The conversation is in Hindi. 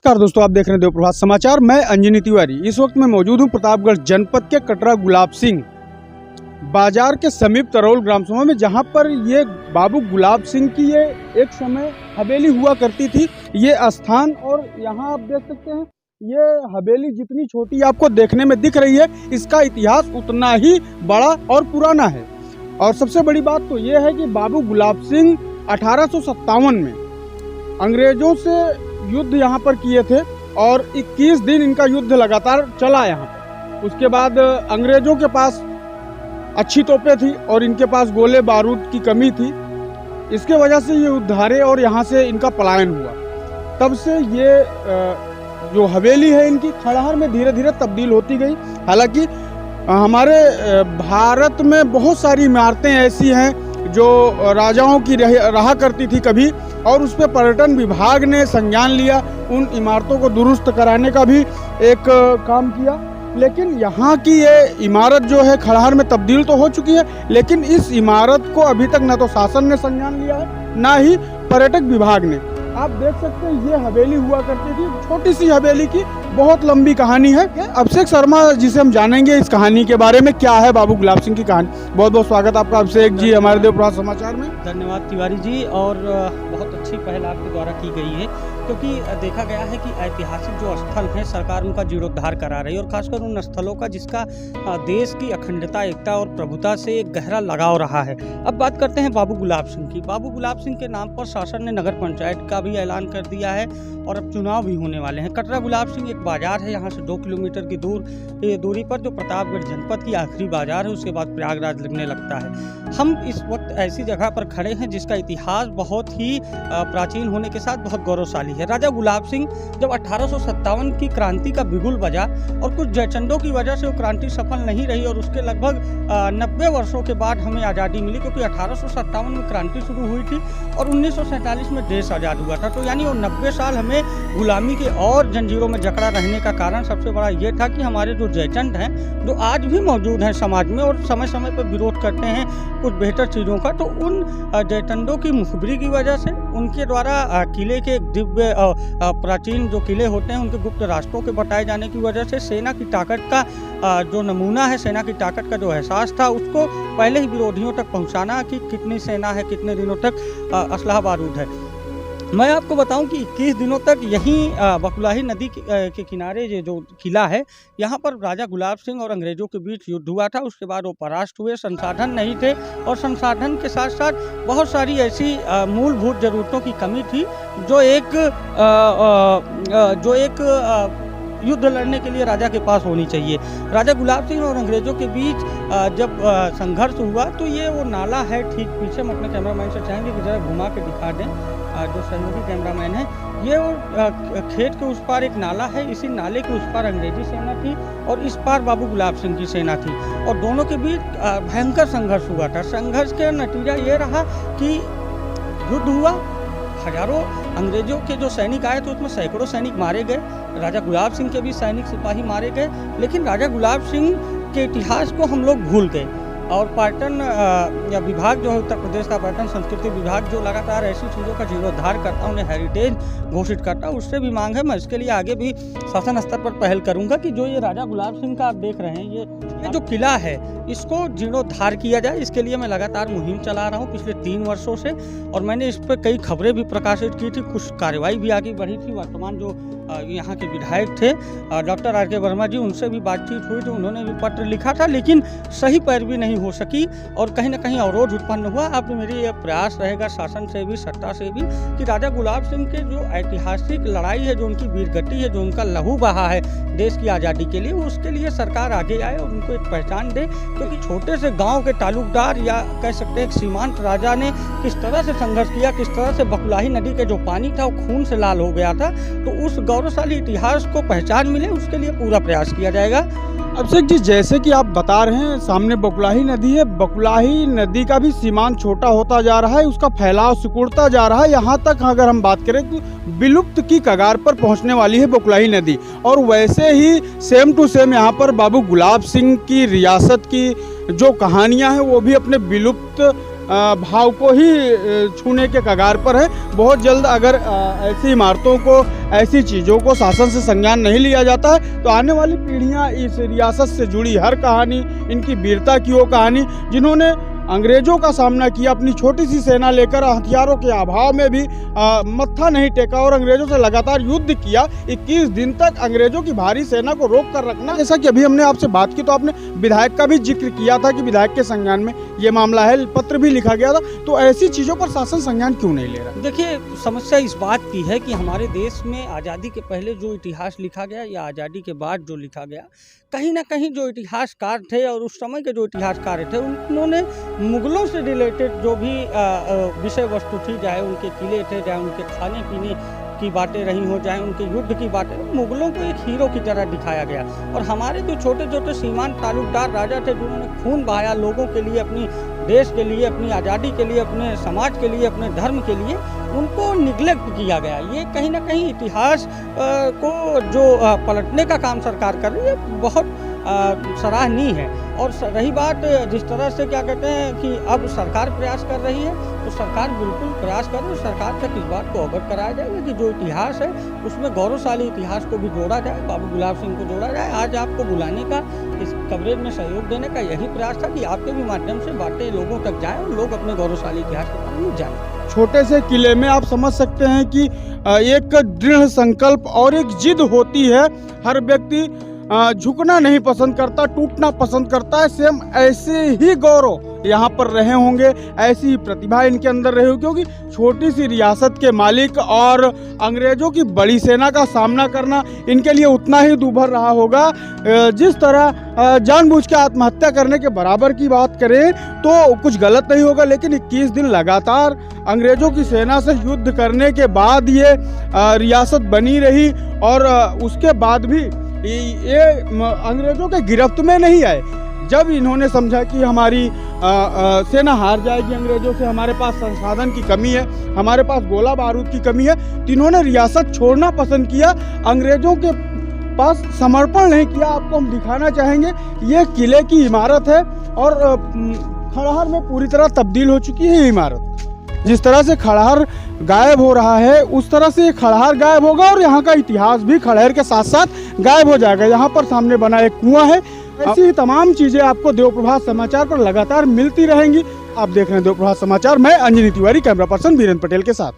नमस्कार दोस्तों, आप देख रहे हैं देव प्रभात समाचार। मैं अंजनी तिवारी इस वक्त मैं मौजूद हूं प्रतापगढ़ जनपद के कटरा गुलाब सिंह बाजार के समीप तरौल ग्राम सभा में, जहां पर ये बाबू गुलाब सिंह की ये एक समय हवेली हुआ करती थी। ये स्थान और यहां आप देख सकते हैं, ये हवेली जितनी छोटी आपको देखने में दिख रही है, इसका इतिहास उतना ही बड़ा और पुराना है। और सबसे बड़ी बात तो ये है कि बाबू गुलाब सिंह 1857 में अंग्रेजों से युद्ध यहाँ पर किए थे और 21 दिन इनका युद्ध लगातार चला यहाँ पर। उसके बाद अंग्रेजों के पास अच्छी तोपें थी और इनके पास गोले बारूद की कमी थी। इसके वजह से ये युद्ध हारे और यहाँ से इनका पलायन हुआ। तब से ये जो हवेली है इनकी खंडहर में धीरे धीरे तब्दील होती गई। हालांकि हमारे भारत में बहुत सारी इमारतें ऐसी हैं जो राजाओं की रहा करती थी कभी, और उस पर पर्यटन विभाग ने संज्ञान लिया, उन इमारतों को दुरुस्त कराने का भी एक काम किया। लेकिन यहाँ की ये इमारत जो है खंडहर में तब्दील तो हो चुकी है, लेकिन इस इमारत को अभी तक न तो शासन ने संज्ञान लिया है, ना ही पर्यटक विभाग ने। आप देख सकते हैं ये हवेली हुआ करती थी, छोटी सी हवेली की बहुत लंबी कहानी है। अभिषेक शर्मा जिसे हम जानेंगे इस कहानी के बारे में, क्या है बाबू गुलाब सिंह की कहानी। बहुत बहुत स्वागत आपका अभिषेक जी हमारे देव प्रभात समाचार में। धन्यवाद तिवारी जी, और बहुत अच्छी पहल आपके द्वारा की गई है, क्योंकि देखा गया है कि ऐतिहासिक जो स्थल हैं सरकार उनका जीर्णोद्धार करा रही है, और खासकर उन स्थलों का जिसका देश की अखंडता, एकता और प्रभुता से एक गहरा लगाव रहा है। अब बात करते हैं बाबू गुलाब सिंह की। बाबू गुलाब सिंह के नाम पर शासन ने नगर पंचायत का भी ऐलान कर दिया है और अब चुनाव भी होने वाले हैं। कटरा गुलाब सिंह एक बाजार है, यहाँ से 2 किलोमीटर की दूरी पर जो प्रतापगढ़ जनपद की आखिरी बाजार है, उसके बाद प्रयागराज लगने लगता है। हम इस वक्त ऐसी जगह पर खड़े हैं जिसका इतिहास बहुत ही प्राचीन होने के साथ बहुत गौरवशाली है। राजा गुलाब सिंह जब 1857 की क्रांति का बिगुल बजा और कुछ जयचंदों की वजह से वो क्रांति सफल नहीं रही, और उसके लगभग 90 वर्षों के बाद हमें आज़ादी मिली, क्योंकि 1857 में क्रांति शुरू हुई थी और 1947 में देश आज़ाद हुआ था। तो यानी वो 90 साल हमें गुलामी के और जंजीरों में जकड़ा रहने का कारण सबसे बड़ा ये था कि हमारे जो जयचंद हैं, जो आज भी मौजूद हैं समाज में और समय समय पर विरोध करते हैं कुछ बेहतर चीज़ों का, तो उन जयचंदों की मुखबिरी की वजह से, उनके द्वारा किले के दिव्य प्राचीन जो किले होते हैं उनके गुप्त रास्तों के बताए जाने की वजह से सेना की ताकत का जो नमूना है, सेना की ताकत का जो एहसास था, उसको पहले ही विरोधियों तक पहुंचाना कि कितनी सेना है, कितने दिनों तक असलहा बारूद है। मैं आपको बताऊं कि 21 दिनों तक यहीं बकुलाही नदी के किनारे ये जो किला है, यहाँ पर राजा गुलाब सिंह और अंग्रेजों के बीच युद्ध हुआ था। उसके बाद वो परास्त हुए, संसाधन नहीं थे, और संसाधन के साथ साथ बहुत सारी ऐसी मूलभूत ज़रूरतों की कमी थी जो एक युद्ध लड़ने के लिए राजा के पास होनी चाहिए। राजा गुलाब सिंह और अंग्रेजों के बीच जब संघर्ष हुआ, तो ये वो नाला है ठीक पीछे, हम अपने कैमरामैन से चाहेंगे कि ज़रा घुमा के दिखा दें, जो सहयोगी कैमरामैन है। ये वो खेत के उस पार एक नाला है, इसी नाले के उस पार अंग्रेजी सेना थी और इस पार बाबू गुलाब सिंह की सेना थी, और दोनों के बीच भयंकर संघर्ष हुआ था। संघर्ष का नतीजा ये रहा कि युद्ध हुआ, हजारों अंग्रेजों के जो सैनिक आए तो उसमें सैकड़ों सैनिक मारे गए, राजा गुलाब सिंह के भी सैनिक सिपाही मारे गए। लेकिन राजा गुलाब सिंह के इतिहास को हम लोग भूल गए, और पर्यटन विभाग जो है, उत्तर प्रदेश का पर्यटन संस्कृति विभाग जो लगातार ऐसी चीज़ों का जीर्णोद्धार करता, उन्हें हेरिटेज घोषित करता, उससे भी मांग है। मैं इसके लिए आगे भी शासन स्तर पर पहल करूंगा कि जो ये राजा गुलाब सिंह का आप देख रहे हैं, ये जो किला है, इसको जीर्णोद्धार किया जाए। इसके लिए मैं लगातार मुहिम चला रहा हूँ पिछले 3 वर्षों से, और मैंने इस पर कई खबरें भी प्रकाशित की थी, कुछ कार्रवाई भी आगे बढ़ी थी। वर्तमान जो यहाँ के विधायक थे डॉक्टर आर के वर्मा जी, उनसे भी बातचीत हुई, तो उन्होंने भी पत्र लिखा था, लेकिन सही पैरवी नहीं हो सकी और कहीं ना कहीं अवरोध उत्पन्न हुआ। अब मेरी ये प्रयास रहेगा शासन से भी, सत्ता से भी, कि राजा गुलाब सिंह के जो ऐतिहासिक लड़ाई है, जो उनकी वीरगति है, जो उनका लहू बहा है देश की आज़ादी के लिए, उसके लिए सरकार आगे आए और उनको एक पहचान दे। क्योंकि छोटे से गाँव के तालुकदार, या कह सकते हैं सीमांत राजा ने किस तरह से संघर्ष किया, किस तरह से बकुलाही नदी के जो पानी था वो खून से लाल हो गया था, तो उस गौरवशाली इतिहास को पहचान मिले, उसके लिए पूरा प्रयास किया जाएगा। अभिषेक जी, जैसे कि आप बता रहे हैं, सामने बकुलाही नदी है, बकुलाही नदी का भी सीमांत छोटा होता जा रहा है, उसका फैलाव सिकुड़ता जा रहा है। यहाँ तक अगर हम बात करें तो विलुप्त की कगार पर पहुँचने वाली है बकुलाही नदी, और वैसे ही सेम टू सेम यहाँ पर बाबू गुलाब सिंह की रियासत की जो कहानियाँ हैं वो भी अपने विलुप्त भाव को ही छूने के कगार पर है। बहुत जल्द अगर ऐसी इमारतों को, ऐसी चीज़ों को शासन से संज्ञान नहीं लिया जाता है तो आने वाली पीढ़ियां इस रियासत से जुड़ी हर कहानी, इनकी वीरता की वो कहानी, जिन्होंने अंग्रेजों का सामना किया, अपनी छोटी सी सेना लेकर हथियारों के अभाव में भी मत्था नहीं टेका और अंग्रेजों से लगातार युद्ध किया। 21 दिन तक अंग्रेजों की भारी सेना को रोक कर रखना। जैसा कि अभी हमने आपसे बात की तो आपने विधायक का भी जिक्र किया था कि विधायक के संज्ञान में ये मामला है, पत्र भी लिखा गया था, तो ऐसी चीज़ों पर शासन संज्ञान क्यों नहीं ले रहा? देखिए, समस्या इस बात की है कि हमारे देश में आज़ादी के पहले जो इतिहास लिखा गया या आज़ादी के बाद जो लिखा गया, कहीं ना कहीं जो इतिहासकार थे और उस समय के जो इतिहासकार थे उन्होंने मुगलों से रिलेटेड जो भी विषय वस्तु थी, चाहे उनके किले थे, चाहे उनके खाने पीने की बातें रही हो, चाहे उनके युद्ध की बातें, मुगलों को एक हीरो की तरह दिखाया गया। और हमारे जो छोटे छोटे सीमांत तालुकदार राजा थे जिन्होंने खून बहाया लोगों के लिए, अपनी देश के लिए, अपनी आज़ादी के लिए, अपने समाज के लिए, अपने धर्म के लिए, उनको निगलेक्ट किया गया। ये कहीं ना कहीं इतिहास को जो पलटने का काम सरकार कर रही है, बहुत सराहनीय है। और रही बात जिस तरह से क्या कहते हैं कि अब सरकार प्रयास कर रही है, तो सरकार बिल्कुल प्रयास कर रही है, सरकार तक इस बात को अवगत कराया जाएगा कि जो इतिहास है उसमें गौरवशाली इतिहास को भी जोड़ा जाए, बाबू गुलाब सिंह को जोड़ा जाए। आज आपको बुलाने का, इस कवरेज में सहयोग देने का यही प्रयास था कि आपके भी माध्यम से बातें लोगों तक जाएँ और लोग अपने गौरवशाली इतिहास के बारे में जानें। छोटे से किले में आप समझ सकते हैं कि एक दृढ़ संकल्प और एक जिद होती है। हर व्यक्ति झुकना नहीं पसंद करता, टूटना पसंद करता है। सेम ऐसे ही गौरव यहाँ पर रहे होंगे, ऐसी ही प्रतिभा इनके अंदर रही होगी, क्योंकि छोटी सी रियासत के मालिक और अंग्रेजों की बड़ी सेना का सामना करना इनके लिए उतना ही दूभर रहा होगा। जिस तरह जानबूझ के आत्महत्या करने के बराबर की बात करें तो कुछ गलत नहीं होगा, लेकिन 21 दिन लगातार अंग्रेजों की सेना से युद्ध करने के बाद ये रियासत बनी रही और उसके बाद भी ये अंग्रेजों के गिरफ्त में नहीं आए। जब इन्होंने समझा कि हमारी सेना हार जाएगी अंग्रेजों से, हमारे पास संसाधन की कमी है, हमारे पास गोला बारूद की कमी है, तो इन्होंने रियासत छोड़ना पसंद किया, अंग्रेजों के पास समर्पण नहीं किया। आपको हम दिखाना चाहेंगे, ये किले की इमारत है और खड़हर में पूरी तरह तब्दील हो चुकी है ये इमारत। जिस तरह से खड़हर गायब हो रहा है उस तरह से ये खड़हर गायब होगा और यहाँ का इतिहास भी खड़हर के साथ साथ गायब हो जाएगा। यहाँ पर सामने बना एक कुआं है। ऐसी ही तमाम चीजें आपको देवप्रभात समाचार पर लगातार मिलती रहेंगी। आप देख रहे हैं देवप्रभात समाचार, मैं अंजनी तिवारी, कैमरा पर्सन बीरेंद्र पटेल के साथ।